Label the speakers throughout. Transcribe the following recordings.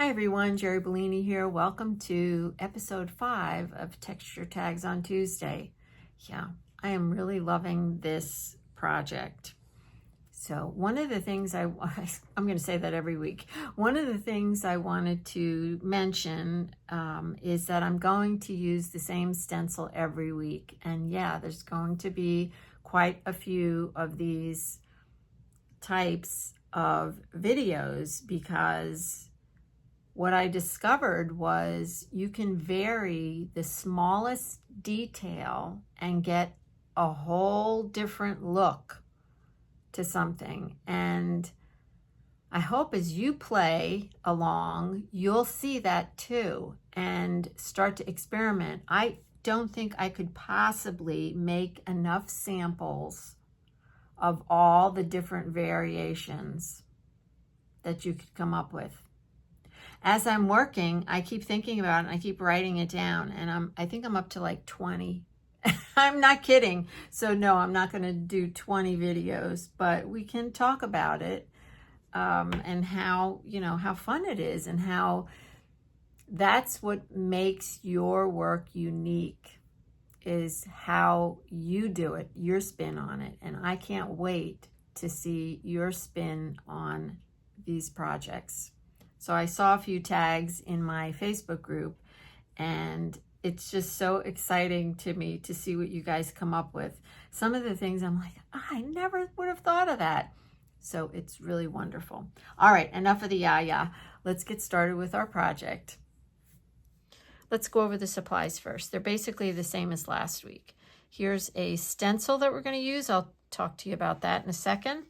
Speaker 1: Hi everyone, Jeri Bellini here. Welcome to episode 5 of Texture Tags on Tuesday. Yeah, I am really loving this project. So one of the things I'm going to say that every week. One of the things I wanted to mention is that I'm going to use the same stencil every week. And yeah, there's going to be quite a few of these types of videos because what I discovered was you can vary the smallest detail and get a whole different look to something. And I hope as you play along, you'll see that too and start to experiment. I don't think I could possibly make enough samples of all the different variations that you could come up with. As I'm working, I keep thinking about it and I keep writing it down, and I think I'm up to like 20. I'm not kidding. So no, I'm not going to do 20 videos, but we can talk about it and how, how fun it is and how that's what makes your work unique is how you do it, your spin on it. And I can't wait to see your spin on these projects. So I saw a few tags in my Facebook group, and it's just so exciting to me to see what you guys come up with. Some of the things I'm like, I never would have thought of that. So it's really wonderful. All right, enough of the yah. Let's get started with our project. Let's go over the supplies first. They're basically the same as last week. Here's a stencil that we're going to use. I'll talk to you about that in a second.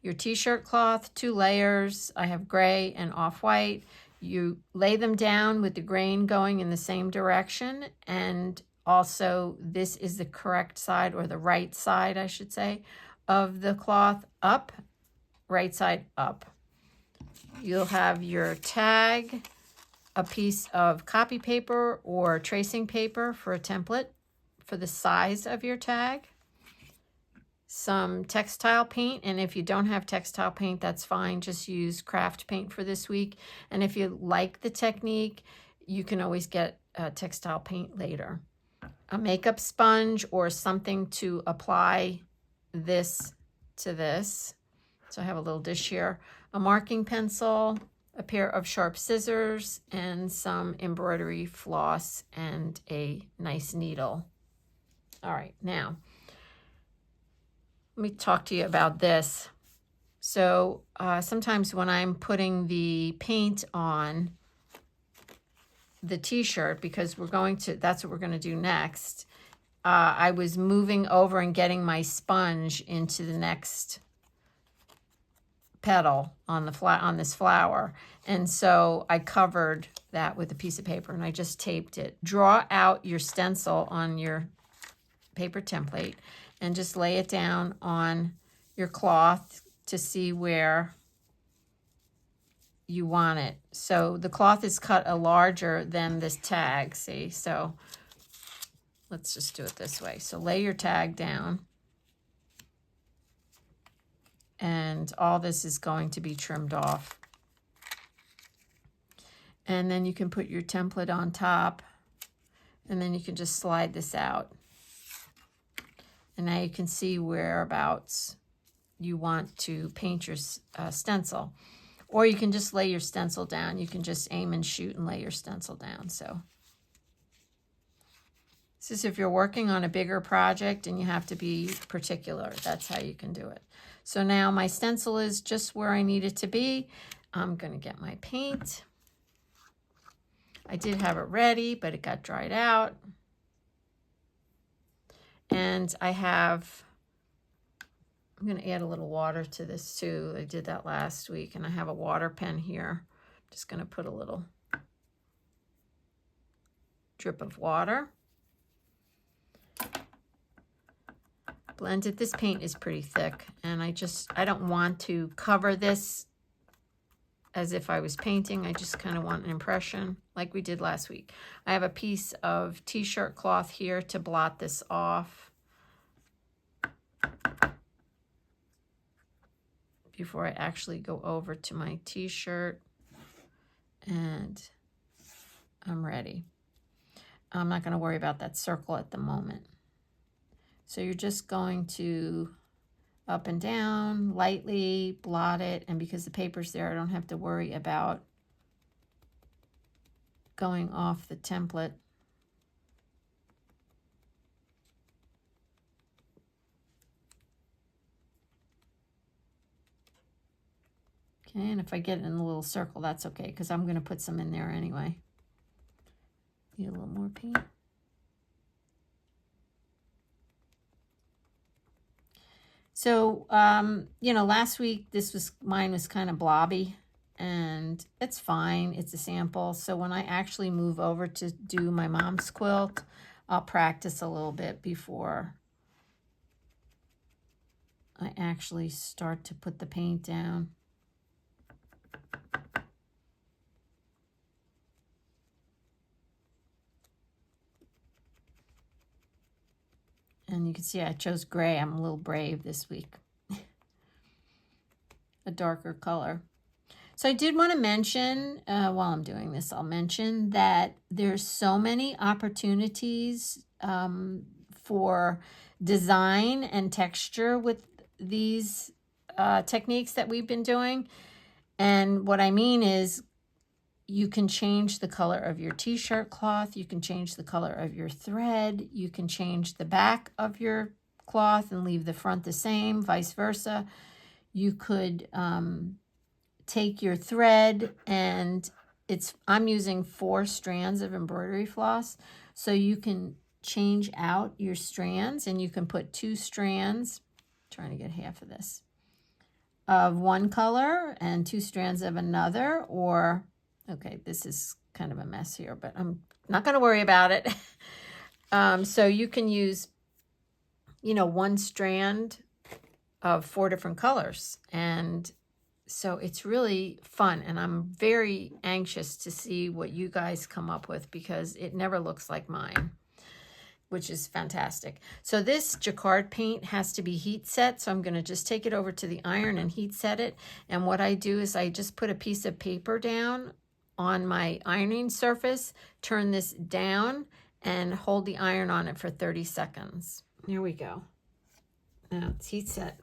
Speaker 1: Your t-shirt cloth, 2 layers. I have gray and off-white. You lay them down with the grain going in the same direction. And also this is the correct side, or the right side, I should say, of the cloth up, right side up. You'll have your tag, a piece of copy paper or tracing paper for a template for the size of your tag. Some textile paint, and if you don't have textile paint, that's fine. Just use craft paint for this week. And if you like the technique, you can always get textile paint later. A makeup sponge or something to apply this to this. So I have a little dish here. A marking pencil, a pair of sharp scissors, and some embroidery floss, and a nice needle. All right, now let me talk to you about this. So sometimes when I'm putting the paint on the t-shirt, because that's what we're going to do next, I was moving over and getting my sponge into the next petal on this flower. And so I covered that with a piece of paper and I just taped it. Draw out your stencil on your paper template and just lay it down on your cloth to see where you want it. So the cloth is cut a larger than this tag, see? So let's just do it this way. So lay your tag down, and all this is going to be trimmed off. And then you can put your template on top, and then you can just slide this out. And now you can see whereabouts you want to paint your stencil. Or you can just lay your stencil down. You can just aim and shoot and lay your stencil down. So this is if you're working on a bigger project and you have to be particular. That's how you can do it. So now my stencil is just where I need it to be. I'm going to get my paint. I did have it ready, but it got dried out. And I'm going to add a little water to this too. I did that last week, and I have a water pen here. I'm just going to put a little drip of water. Blend it. This paint is pretty thick, and I don't want to cover this as if I was painting. I just kind of want an impression like we did last week. I have a piece of t-shirt cloth here to blot this off before I actually go over to my t-shirt. And I'm ready. I'm not going to worry about that circle at the moment. So you're just going to up and down, lightly blot it. And because the paper's there, I don't have to worry about going off the template. Okay, and if I get it in a little circle, that's okay, because I'm going to put some in there anyway. Need a little more paint. So, you know, last week mine was kind of blobby, and it's fine. It's a sample. So when I actually move over to do my mom's quilt, I'll practice a little bit before I actually start to put the paint down. And you can see I chose gray. I'm a little brave this week. A darker color. So I did want to mention, while I'm doing this, I'll mention that there's so many opportunities for design and texture with these techniques that we've been doing. And what I mean is, you can change the color of your t-shirt cloth. You can change the color of your thread. You can change the back of your cloth and leave the front the same, vice versa. You could take your thread, and I'm using 4 strands of embroidery floss. So you can change out your strands, and you can put 2 strands, trying to get half of this, of one color and 2 strands of another, or okay, this is kind of a mess here, but I'm not going to worry about it. So you can use, you know, 1 strand of 4 different colors. And so it's really fun. And I'm very anxious to see what you guys come up with, because it never looks like mine, which is fantastic. So this jacquard paint has to be heat set. So I'm going to just take it over to the iron and heat set it. And what I do is I just put a piece of paper down on my ironing surface, turn this down, and hold the iron on it for 30 seconds. Here we go. Now it's heat set.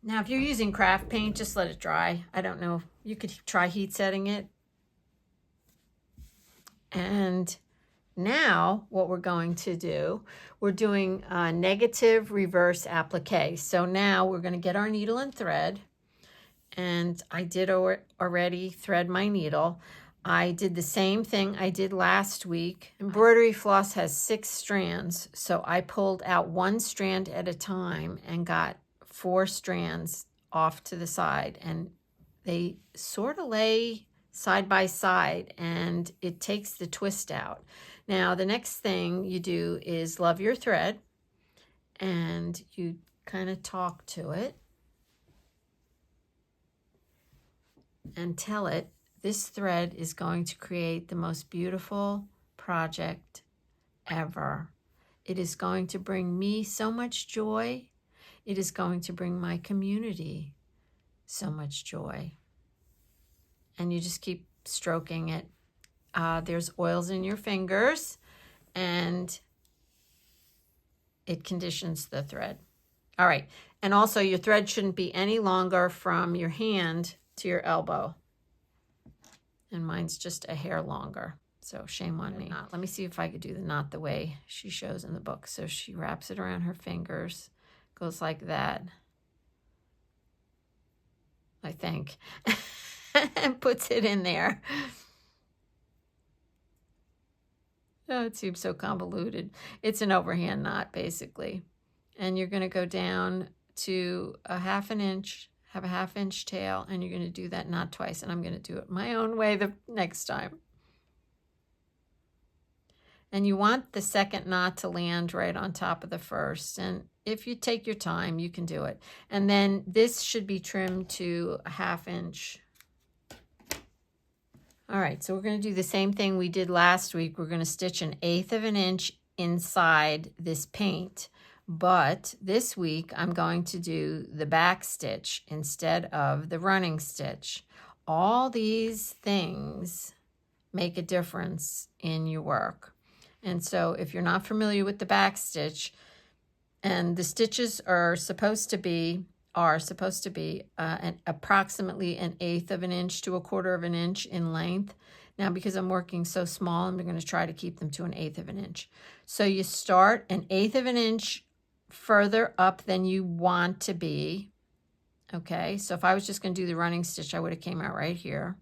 Speaker 1: Now, if you're using craft paint, just let it dry. I don't know. You could try heat setting it. And now what we're going to do, we're doing a negative reverse applique. So now we're going to get our needle and thread. And I did already thread my needle. I did the same thing I did last week. Embroidery floss has 6 strands, so I pulled out 1 strand at a time and got 4 strands off to the side, and they sort of lay side by side, and it takes the twist out. Now, the next thing you do is love your thread, and you kind of talk to it and tell it, this thread is going to create the most beautiful project ever. It is going to bring me so much joy. It is going to bring my community so much joy. And you just keep stroking it. There's oils in your fingers, and it conditions the thread. All right. And also, your thread shouldn't be any longer from your hand to your elbow. And mine's just a hair longer, so shame on me. Let me see if I could do the knot the way she shows in the book. So she wraps it around her fingers, goes like that, I think, and puts it in there. Oh, it seems so convoluted. It's an overhand knot, basically. And you're going to go down to a 1/2 inch, have a 1/2 inch tail, and you're going to do that knot twice. And I'm going to do it my own way the next time. And you want the second knot to land right on top of the first. And if you take your time, you can do it. And then this should be trimmed to a 1/2 inch. All right, so we're going to do the same thing we did last week. We're going to stitch 1/8 of an inch inside this paint. But this week, I'm going to do the back stitch instead of the running stitch. all these things make a difference in your work. And so if you're not familiar with the back stitch, and the stitches are supposed to be approximately 1/8 of an inch to 1/4 of an inch in length. Now, because I'm working so small, I'm going to try to keep them to 1/8 of an inch. So you start 1/8 of an inch further up than you want to be. Okay, so if I was just going to do the running stitch, I would have came out right here,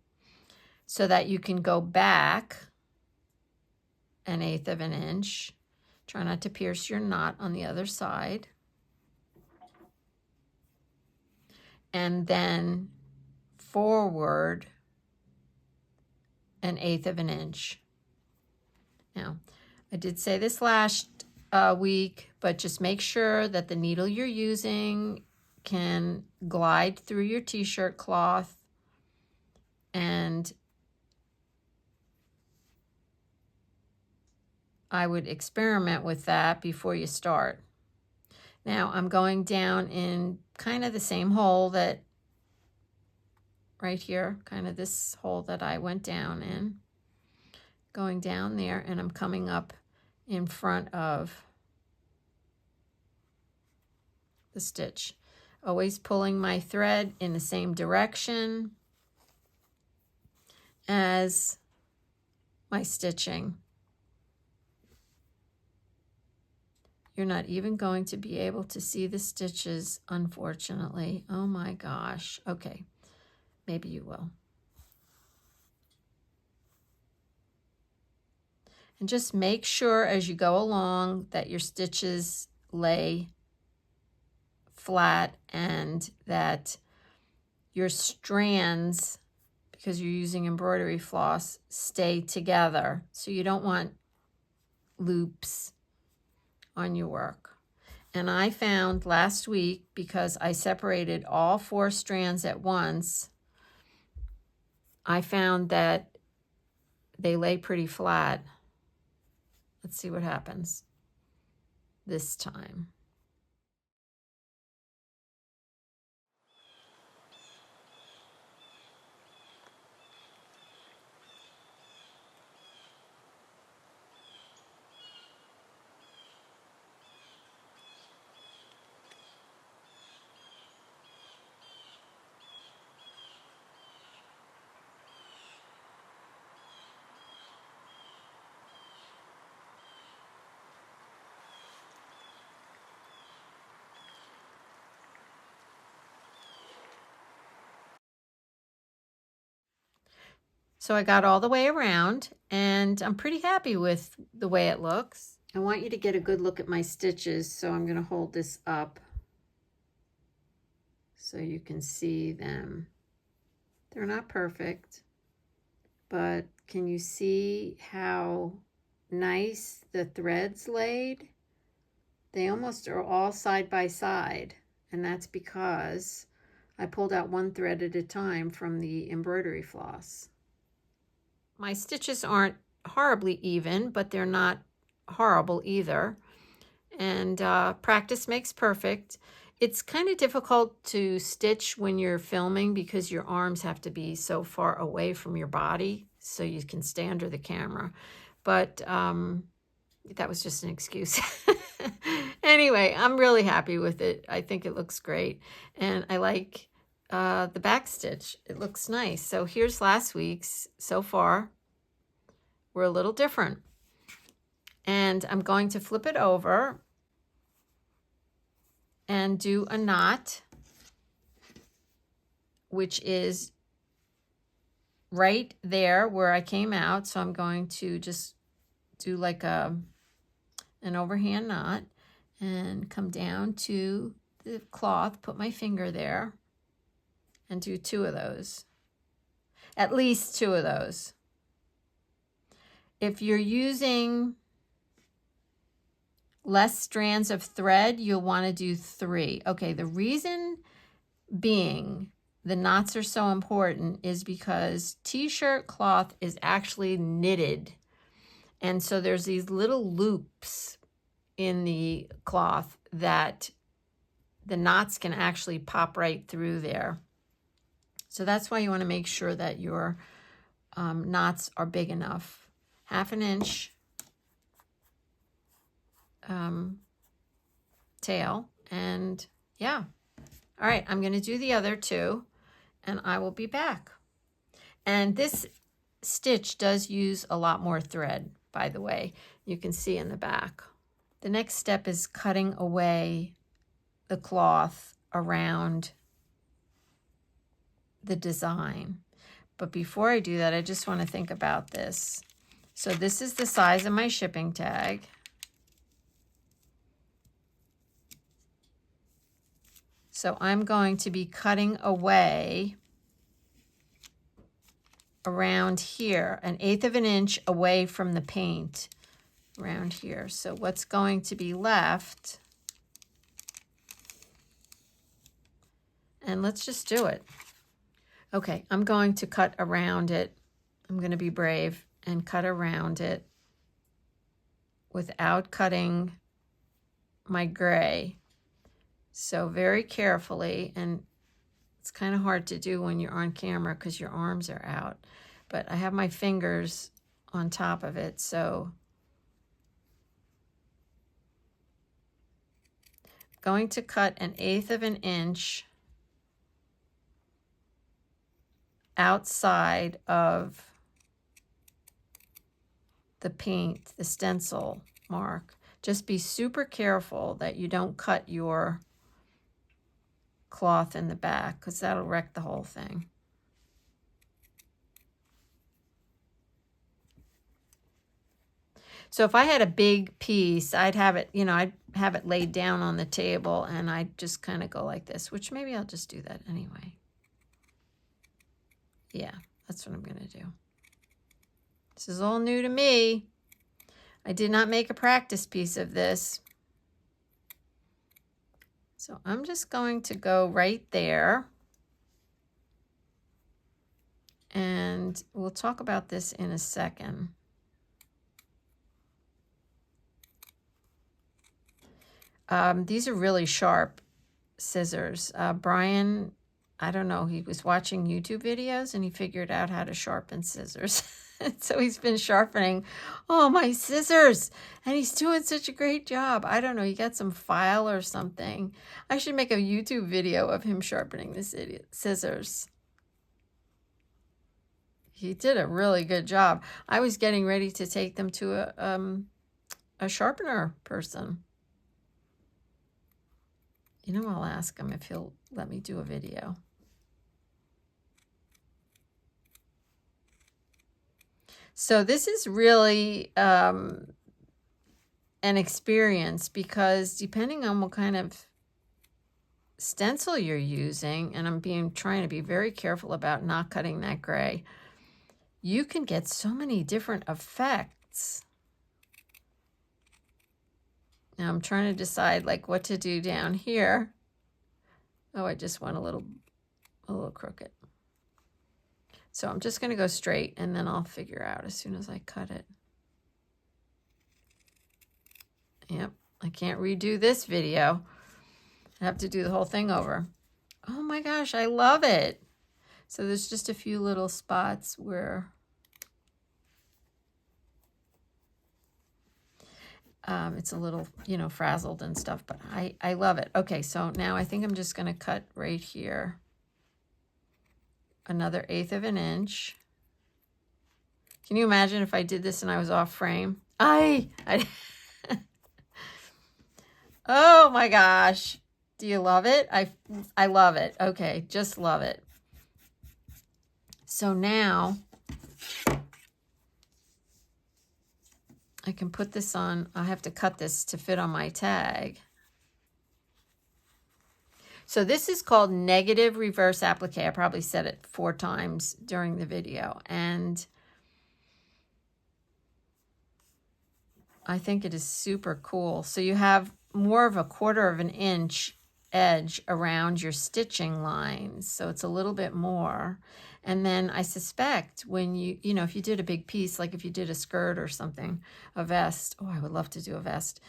Speaker 1: so that you can go back 1/8 of an inch. Try not to pierce your knot on the other side. And then forward 1/8 of an inch. Now, I did say this last week, but just make sure that the needle you're using can glide through your t-shirt cloth, and I would experiment with that before you start. Now I'm going down in kind of the same hole that right here, kind of this hole that I went down in, going down there, and I'm coming up in front of the stitch, always pulling my thread in the same direction as my stitching. You're not even going to be able to see the stitches, unfortunately. Oh my gosh. Okay, maybe you will. And just make sure as you go along that your stitches lay flat and that your strands, because you're using embroidery floss, stay together. So you don't want loops on your work. And I found last week, because I separated all 4 strands at once, I found that they lay pretty flat. Let's see what happens this time. So I got all the way around, and I'm pretty happy with the way it looks. I want you to get a good look at my stitches, so I'm going to hold this up so you can see them. They're not perfect, but can you see how nice the threads laid? They almost are all side by side, and that's because I pulled out 1 thread at a time from the embroidery floss. My stitches aren't horribly even, but they're not horrible either. And practice makes perfect. It's kind of difficult to stitch when you're filming because your arms have to be so far away from your body so you can stay under the camera. But that was just an excuse. Anyway, I'm really happy with it. I think it looks great. And I like the back stitch. It looks nice. So here's last week's. So far, we're a little different. And I'm going to flip it over and do a knot, which is right there where I came out. So I'm going to just do like an overhand knot and come down to the cloth, put my finger there, and do 2 of those. At least 2 of those. If you're using less strands of thread, you'll want to do 3. Okay, the reason being the knots are so important is because t-shirt cloth is actually knitted. And so there's these little loops in the cloth that the knots can actually pop right through there. So that's why you want to make sure that your knots are big enough. 1/2 inch tail, and yeah. All right, I'm going to do the other two, and I will be back. And this stitch does use a lot more thread, by the way. You can see in the back. The next step is cutting away the cloth around the design. But before I do that, I just want to think about this. So this is the size of my shipping tag. So I'm going to be cutting away around here, 1/8 of an inch away from the paint around here. So what's going to be left, and let's just do it. Okay, I'm going to cut around it. I'm going to be brave and cut around it without cutting my gray. So very carefully, and it's kind of hard to do when you're on camera because your arms are out, but I have my fingers on top of it. So I'm going to cut 1/8 of an inch outside of the paint, the stencil mark. Just be super careful that you don't cut your cloth in the back, because that'll wreck the whole thing. So if I had a big piece, I'd have it, I'd have it laid down on the table, and I'd just kind of go like this, which maybe I'll just do that anyway. Yeah, that's what I'm going to do. This is all new to me. I did not make a practice piece of this. So I'm just going to go right there. And we'll talk about this in a second. These are really sharp scissors. Brian, I don't know, he was watching YouTube videos and he figured out how to sharpen scissors. So he's been sharpening, my scissors, and he's doing such a great job. I don't know, he got some file or something. I should make a YouTube video of him sharpening the scissors. He did a really good job. I was getting ready to take them to a sharpener person. I'll ask him if he'll let me do a video. So this is really an experience, because depending on what kind of stencil you're using, and I'm trying to be very careful about not cutting that gray, you can get so many different effects. Now I'm trying to decide what to do down here. Oh, I just went a little crooked. So I'm just going to go straight, and then I'll figure out as soon as I cut it. Yep, I can't redo this video. I have to do the whole thing over. Oh my gosh, I love it. So there's just a few little spots where it's a little, frazzled and stuff, but I love it. Okay, so now I think I'm just going to cut right here. Another 1/8 of an inch. Can you imagine if I did this and I was off frame? I oh my gosh. Do you love it? I love it. Okay, just love it. So now I can put this on. I have to cut this to fit on my tag. So this is called negative reverse applique. I probably said it 4 times during the video, and I think it is super cool. So you have more of a 1/4 of an inch edge around your stitching lines, so it's a little bit more. And then I suspect when if you did a big piece, like if you did a skirt or something, a vest, I would love to do a vest.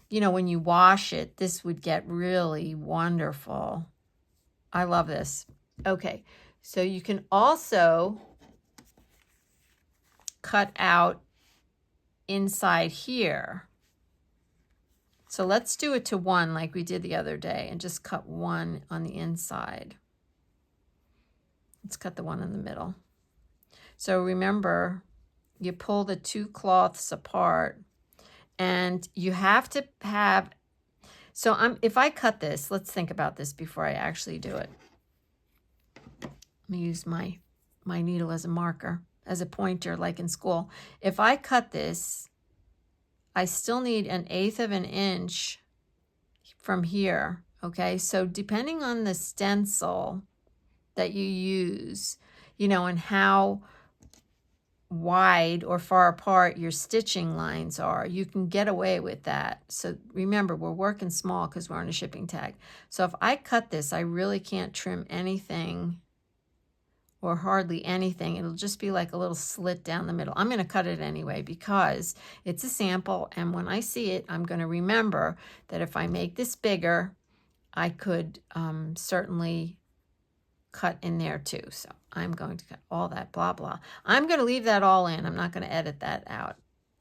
Speaker 1: When you wash it, this would get really wonderful. I love this. Okay, So you can also cut out inside here. So let's do it to 1 like we did the other day and just cut 1 on the inside. Let's cut the one in the middle. So remember, you pull the 2 cloths apart and you have to have, so if I cut this, let's think about this before I actually do it. Let me use my needle as a marker, as a pointer like in school. If I cut this, I still need 1/8 of an inch from here, okay? So depending on the stencil that you use, you know, and how wide or far apart your stitching lines are, you can get away with that. So remember, we're working small because we're on a shipping tag. So if I cut this, I really can't trim anything or hardly anything. It'll just be like a little slit down the middle. I'm going to cut it anyway because it's a sample, and when I see it, I'm going to remember that if I make this bigger, I could certainly cut in there too. So I'm going to cut all that blah blah. I'm going to leave that all in. I'm not going to edit that out.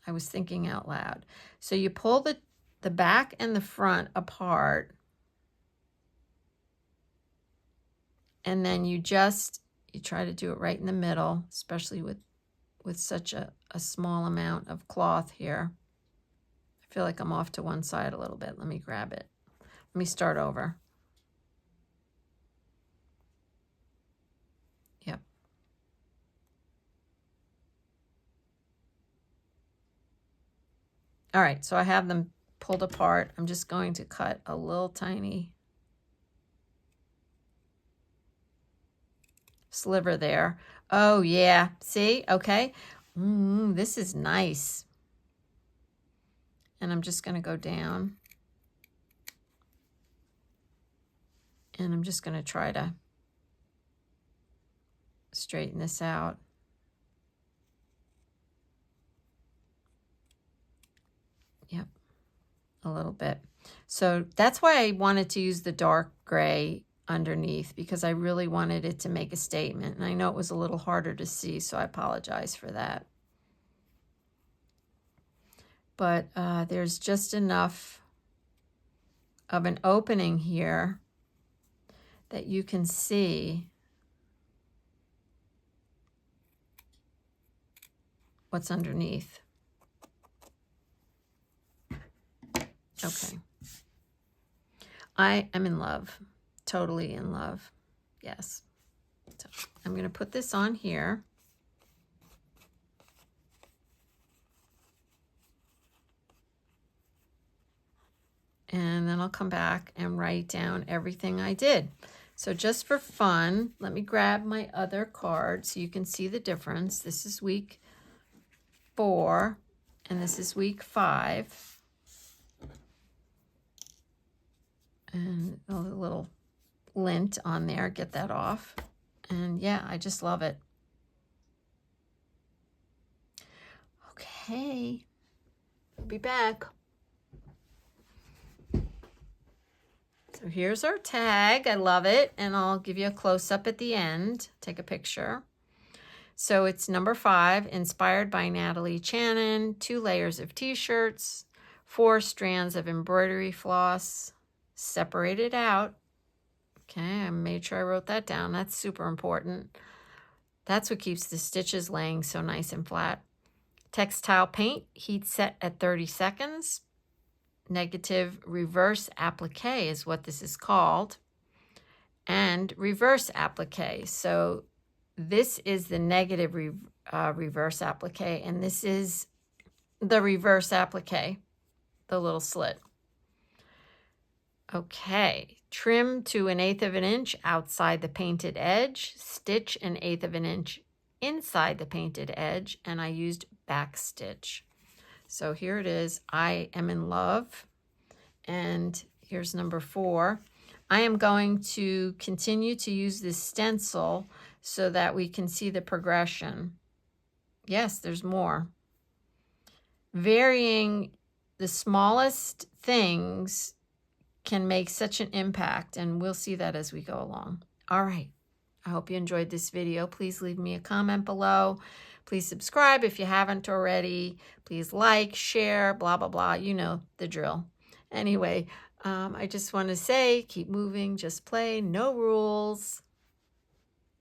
Speaker 1: I was thinking out loud. So you pull the back and the front apart, and then you try to do it right in the middle, especially with such a small amount of cloth here. I feel like I'm off to one side a little bit. Let me grab it. Let me start over. Yep. All right, so I have them pulled apart. I'm just going to cut a little tiny sliver there. Oh yeah, see? Okay. This is nice. And I'm just going to go down. And I'm just going to try to straighten this out. Yep, a little bit. So that's why I wanted to use the dark gray underneath, because I really wanted it to make a statement. And I know it was a little harder to see, so I apologize for that. But there's just enough of an opening here that you can see what's underneath. Okay. I am in love, totally in love. Yes. So I'm going to put this on here. And then I'll come back and write down everything I did. So just for fun, let me grab my other card so you can see the difference. This is week 4, and this is week 5. And a little lint on there, get that off. And yeah, I just love it. Okay, I'll be back. So here's our tag. I love it. And I'll give you a close-up at the end. Take a picture. So it's number 5, inspired by Natalie Chanin, 2 layers of t-shirts, 4 strands of embroidery floss, separated out. Okay, I made sure I wrote that down. That's super important. That's what keeps the stitches laying so nice and flat. Textile paint, heat set at 30 seconds. Negative reverse applique is what this is called. And reverse applique. So this is the negative reverse applique, and this is the reverse applique, the little slit. Okay, trim to 1/8 of an inch outside the painted edge, stitch 1/8 of an inch inside the painted edge, and I used Backstitch. So here it is. I am in love. And here's number 4. I am going to continue to use this stencil so that we can see the progression. Yes, there's more. Varying the smallest things can make such an impact, and we'll see that as we go along. All right, I hope you enjoyed this video. Please leave me a comment below. Please subscribe if you haven't already. Please like, share, blah, blah, blah. You know the drill. Anyway, I just want to say, keep moving, just play, no rules.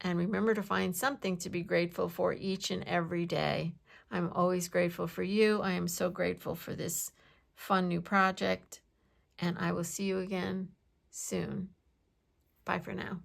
Speaker 1: And remember to find something to be grateful for each and every day. I'm always grateful for you. I am so grateful for this fun new project. And I will see you again soon. Bye for now.